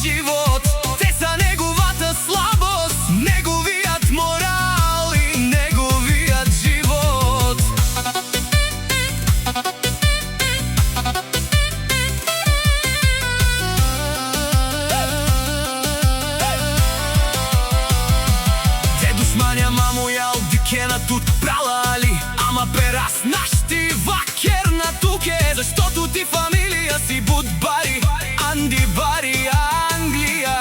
живот. Те са неговата слабост, неговият морал и неговият живот. Те душмања маму јал дикена тут пралали, ама перас нашти вакер на туке, заштото ти фамилија си будбари, Анди Бари Англија.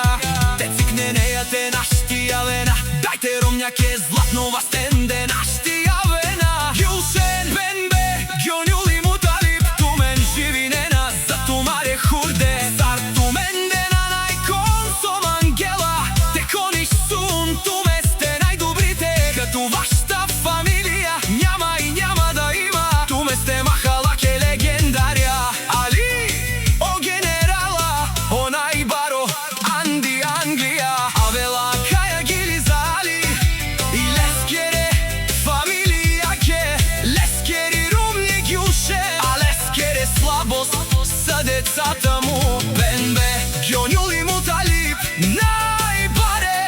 Те цикне неја те нашти јавена, дајте ромњаке златнова стенде нашти јавена. Гюлшен, Бенбе, Гјонјули Муталип, тумен живи нена за тумаре хурде. Сар тумен дена најкон сом Ангела, те кониш сун туме сте најдобрите, като вашта фамилија няма и няма да има. Туме сте махалаке легендарија, Али, о генерала, о најбаро, Анди Англија. Авела каја гили за Али и Лескере, фамилија ке Лескери румни Гюлше, а Лескере слабост са децата му. Бенбе, Гјонјули Муталип, најбаре,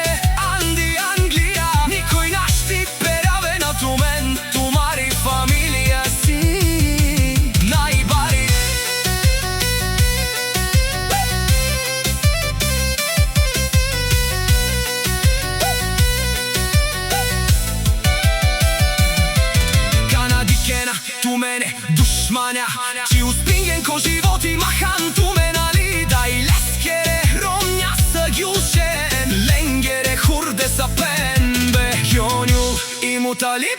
Анди Англија. Никој нашти пераве на тумен, тумари фамилија си најбари. Канадикена, тумене, душмања, чи успинген ко животи махан туменали. Да и Лескере, ромња са Гюлшен, Ленгере, хурде са Бенбе, Гјонјул и Муталип.